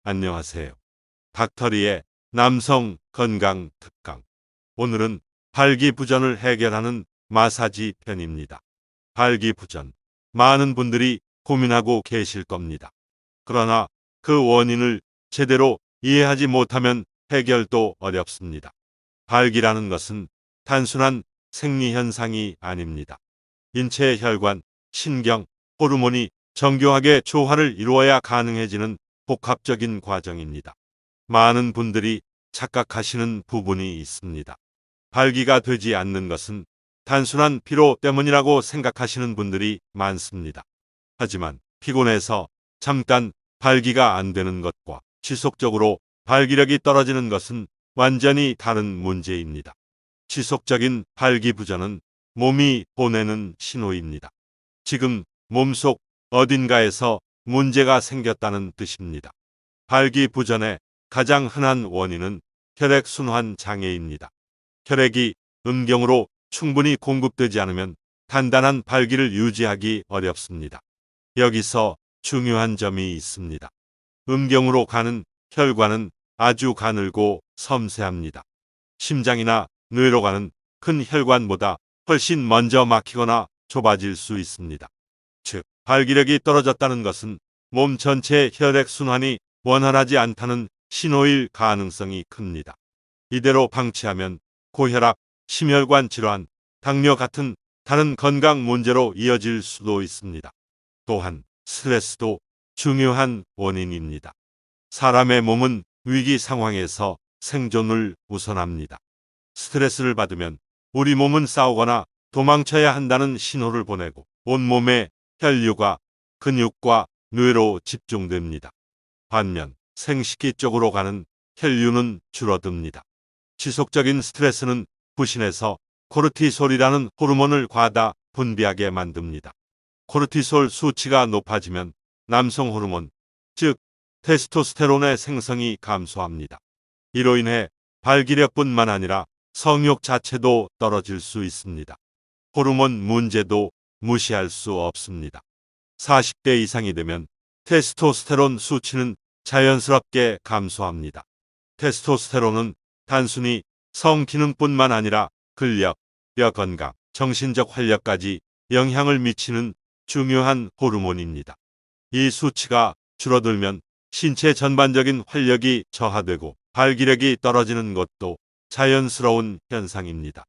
안녕하세요. 닥터리의 남성 건강 특강. 오늘은 발기부전을 해결하는 마사지 편입니다. 발기부전. 많은 분들이 고민하고 계실 겁니다. 그러나 그 원인을 제대로 이해하지 못하면 해결도 어렵습니다. 발기라는 것은 단순한 생리현상이 아닙니다. 인체의 혈관, 신경, 호르몬이 정교하게 조화를 이루어야 가능해지는 복합적인 과정입니다. 많은 분들이 착각하시는 부분이 있습니다. 발기가 되지 않는 것은 단순한 피로 때문이라고 생각하시는 분들이 많습니다. 하지만 피곤해서 잠깐 발기가 안 되는 것과 지속적으로 발기력이 떨어지는 것은 완전히 다른 문제입니다. 지속적인 발기부전은 몸이 보내는 신호입니다. 지금 몸속 어딘가에서 문제가 생겼다는 뜻입니다. 발기부전의 가장 흔한 원인은 혈액순환 장애입니다. 혈액이 음경으로 충분히 공급되지 않으면 단단한 발기를 유지하기 어렵습니다. 여기서 중요한 점이 있습니다. 음경으로 가는 혈관은 아주 가늘고 섬세합니다. 심장이나 뇌로 가는 큰 혈관보다 훨씬 먼저 막히거나 좁아질 수 있습니다. 즉, 발기력이 떨어졌다는 것은 몸 전체의 혈액 순환이 원활하지 않다는 신호일 가능성이 큽니다. 이대로 방치하면 고혈압, 심혈관 질환, 당뇨 같은 다른 건강 문제로 이어질 수도 있습니다. 또한 스트레스도 중요한 원인입니다. 사람의 몸은 위기 상황에서 생존을 우선합니다. 스트레스를 받으면 우리 몸은 싸우거나 도망쳐야 한다는 신호를 보내고 온몸의 혈류가 근육과 뇌로 집중됩니다. 반면 생식기 쪽으로 가는 혈류는 줄어듭니다. 지속적인 스트레스는 부신해서 코르티솔이라는 호르몬을 과다 분비하게 만듭니다. 코르티솔 수치가 높아지면 남성 호르몬, 즉 테스토스테론의 생성이 감소합니다. 이로 인해 발기력뿐만 아니라 성욕 자체도 떨어질 수 있습니다. 호르몬 문제도 무시할 수 없습니다. 40대 이상이 되면 테스토스테론 수치는 자연스럽게 감소합니다. 테스토스테론은 단순히 성 기능뿐만 아니라 근력, 뼈 건강, 정신적 활력까지 영향을 미치는 중요한 호르몬입니다. 이 수치가 줄어들면 신체 전반적인 활력이 저하되고 발기력이 떨어지는 것도 자연스러운 현상입니다.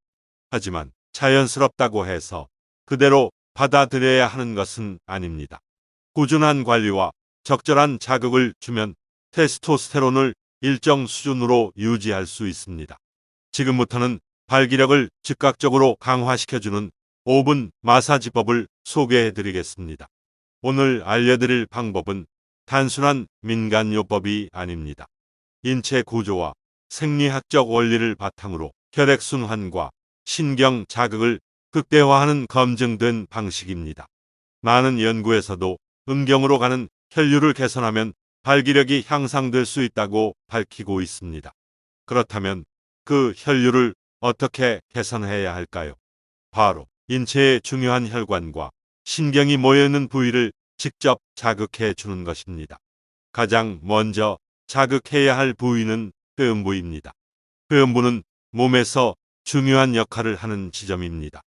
하지만 자연스럽다고 해서 그대로 받아들여야 하는 것은 아닙니다. 꾸준한 관리와 적절한 자극을 주면 테스토스테론을 일정 수준으로 유지할 수 있습니다. 지금부터는 발기력을 즉각적으로 강화시켜주는 5분 마사지법을 소개해 드리겠습니다. 오늘 알려드릴 방법은 단순한 민간요법이 아닙니다. 인체 구조와 생리학적 원리를 바탕으로 혈액순환과 신경 자극을 극대화하는 검증된 방식입니다. 많은 연구에서도 음경으로 가는 혈류를 개선하면 발기력이 향상될 수 있다고 밝히고 있습니다. 그렇다면 그 혈류를 어떻게 개선해야 할까요? 바로 인체의 중요한 혈관과 신경이 모여있는 부위를 직접 자극해 주는 것입니다. 가장 먼저 자극해야 할 부위는 회음부입니다. 회음부는 몸에서 중요한 역할을 하는 지점입니다.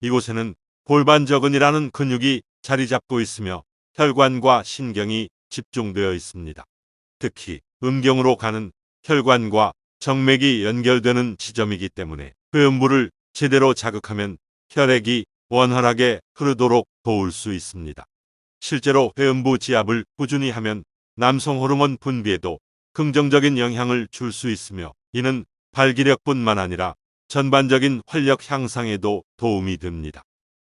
이곳에는 골반저근이라는 근육이 자리 잡고 있으며 혈관과 신경이 집중되어 있습니다. 특히 음경으로 가는 혈관과 정맥이 연결되는 지점이기 때문에 회음부를 제대로 자극하면 혈액이 원활하게 흐르도록 도울 수 있습니다. 실제로 회음부 지압을 꾸준히 하면 남성 호르몬 분비에도 긍정적인 영향을 줄 수 있으며 이는 발기력뿐만 아니라 전반적인 활력 향상에도 도움이 됩니다.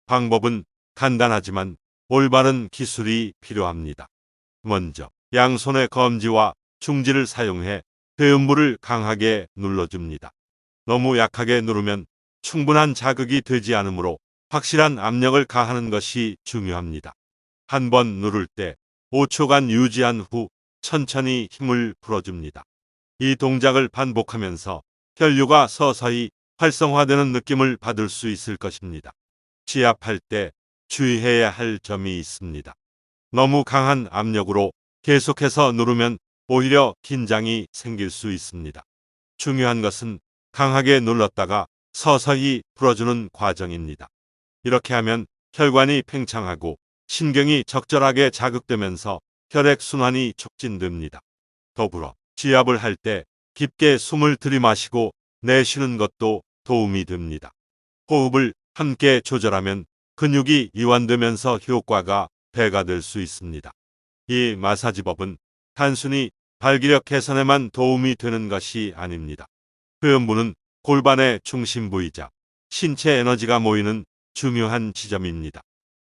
방법은 간단하지만 올바른 기술이 필요합니다. 먼저 양손의 검지와 중지를 사용해 회음부를 강하게 눌러줍니다. 너무 약하게 누르면 충분한 자극이 되지 않으므로 확실한 압력을 가하는 것이 중요합니다. 한 번 누를 때 5초간 유지한 후 천천히 힘을 풀어줍니다. 이 동작을 반복하면서 혈류가 서서히 활성화되는 느낌을 받을 수 있을 것입니다. 지압할 때 주의해야 할 점이 있습니다. 너무 강한 압력으로 계속해서 누르면 오히려 긴장이 생길 수 있습니다. 중요한 것은 강하게 눌렀다가 서서히 풀어주는 과정입니다. 이렇게 하면 혈관이 팽창하고 신경이 적절하게 자극되면서 혈액순환이 촉진됩니다. 더불어 지압을 할 때 깊게 숨을 들이마시고 내쉬는 것도 도움이 됩니다. 호흡을 함께 조절하면 근육이 이완되면서 효과가 배가 될 수 있습니다. 이 마사지법은 단순히 발기력 개선에만 도움이 되는 것이 아닙니다. 회음부는 골반의 중심 부이자 신체 에너지가 모이는 중요한 지점입니다.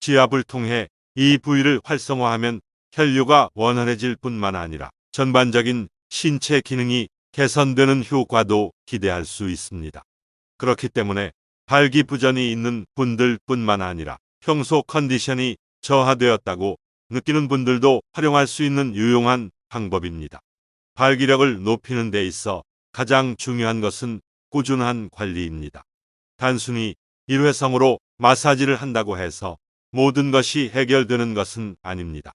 지압을 통해 이 부위를 활성화하면 혈류가 원활해질 뿐만 아니라 전반적인 신체 기능이 개선되는 효과도 기대할 수 있습니다. 그렇기 때문에 발기부전이 있는 분들뿐만 아니라 평소 컨디션이 저하되었다고 느끼는 분들도 활용할 수 있는 유용한 방법입니다. 발기력을 높이는 데 있어 가장 중요한 것은 꾸준한 관리입니다. 단순히 일회성으로 마사지를 한다고 해서 모든 것이 해결되는 것은 아닙니다.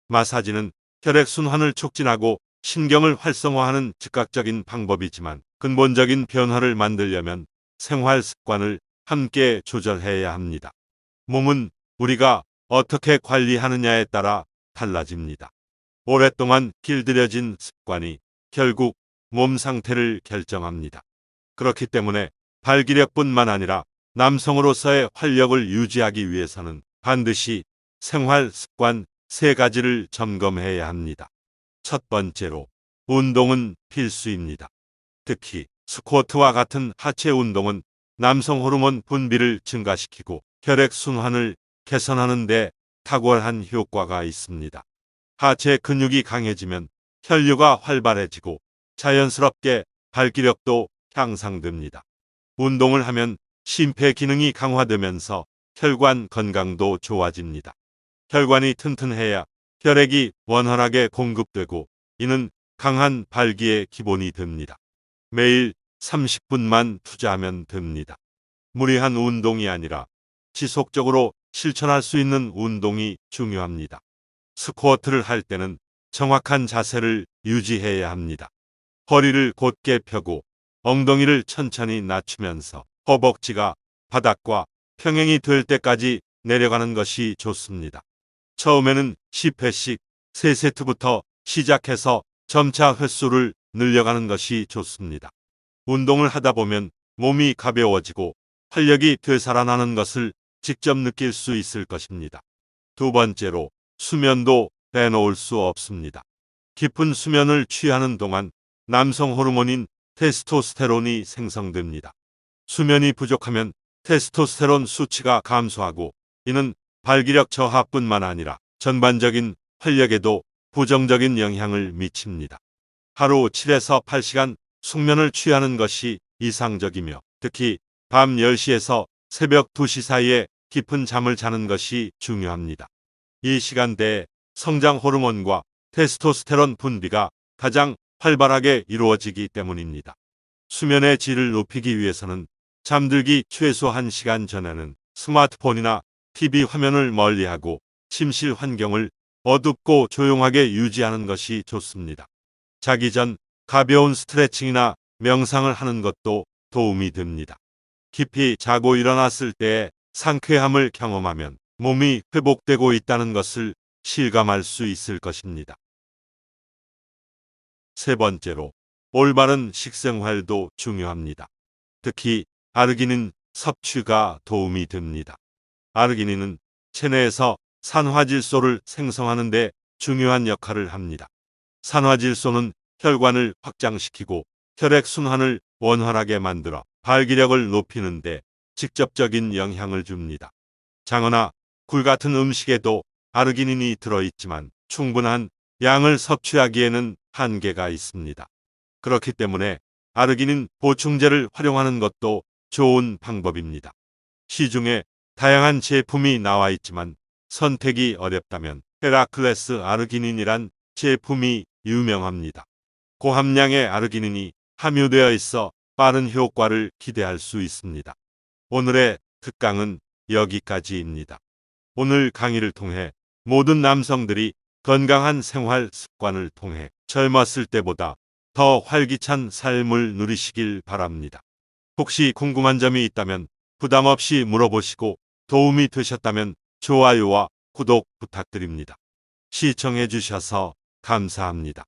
마사지는 혈액순환을 촉진하고 신경을 활성화하는 즉각적인 방법이지만 근본적인 변화를 만들려면 생활 습관을 함께 조절해야 합니다. 몸은 우리가 어떻게 관리하느냐에 따라 달라집니다. 오랫동안 길들여진 습관이 결국 몸 상태를 결정합니다. 그렇기 때문에 발기력뿐만 아니라 남성으로서의 활력을 유지하기 위해서는 반드시 생활 습관 3가지를 점검해야 합니다. 첫 번째로 운동은 필수입니다. 특히 스쿼트와 같은 하체 운동은 남성 호르몬 분비를 증가시키고 혈액 순환을 개선하는 데 탁월한 효과가 있습니다. 하체 근육이 강해지면 혈류가 활발해지고 자연스럽게 발기력도 향상됩니다. 운동을 하면 심폐 기능이 강화되면서 혈관 건강도 좋아집니다. 혈관이 튼튼해야 혈액이 원활하게 공급되고 이는 강한 발기의 기본이 됩니다. 매일 30분만 투자하면 됩니다. 무리한 운동이 아니라 지속적으로 실천할 수 있는 운동이 중요합니다. 스쿼트를 할 때는 정확한 자세를 유지해야 합니다. 허리를 곧게 펴고 엉덩이를 천천히 낮추면서 허벅지가 바닥과 평행이 될 때까지 내려가는 것이 좋습니다. 처음에는 10회씩 3세트부터 시작해서 점차 횟수를 늘려가는 것이 좋습니다. 운동을 하다 보면 몸이 가벼워지고 활력이 되살아나는 것을 직접 느낄 수 있을 것입니다. 두 번째로 수면도 빼놓을 수 없습니다. 깊은 수면을 취하는 동안 남성 호르몬인 테스토스테론이 생성됩니다. 수면이 부족하면 테스토스테론 수치가 감소하고 이는 발기력 저하뿐만 아니라 전반적인 활력에도 부정적인 영향을 미칩니다. 하루 7에서 8시간 숙면을 취하는 것이 이상적이며 특히 밤 10시에서 새벽 2시 사이에 깊은 잠을 자는 것이 중요합니다. 이 시간대에 성장 호르몬과 테스토스테론 분비가 가장 활발하게 이루어지기 때문입니다. 수면의 질을 높이기 위해서는 잠들기 최소 1시간 전에는 스마트폰이나 TV 화면을 멀리하고 침실 환경을 어둡고 조용하게 유지하는 것이 좋습니다. 자기 전 가벼운 스트레칭이나 명상을 하는 것도 도움이 됩니다. 깊이 자고 일어났을 때의 상쾌함을 경험하면 몸이 회복되고 있다는 것을 실감할 수 있을 것입니다. 세 번째로 올바른 식생활도 중요합니다. 특히 아르기닌 섭취가 도움이 됩니다. 아르기닌은 체내에서 산화질소를 생성하는 데 중요한 역할을 합니다. 산화질소는 혈관을 확장시키고 혈액 순환을 원활하게 만들어 발기력을 높이는 데 직접적인 영향을 줍니다. 장어나 굴 같은 음식에도 아르기닌이 들어있지만 충분한 양을 섭취하기에는 한계가 있습니다. 그렇기 때문에 아르기닌 보충제를 활용하는 것도 좋은 방법입니다. 시중에 다양한 제품이 나와 있지만 선택이 어렵다면 헤라클레스 아르기닌이란 제품이 유명합니다. 고함량의 아르기닌이 함유되어 있어 빠른 효과를 기대할 수 있습니다. 오늘의 특강은 여기까지입니다. 오늘 강의를 통해 모든 남성들이 건강한 생활 습관을 통해 젊었을 때보다 더 활기찬 삶을 누리시길 바랍니다. 혹시 궁금한 점이 있다면 부담 없이 물어보시고 도움이 되셨다면 좋아요와 구독 부탁드립니다. 시청해 주셔서 감사합니다.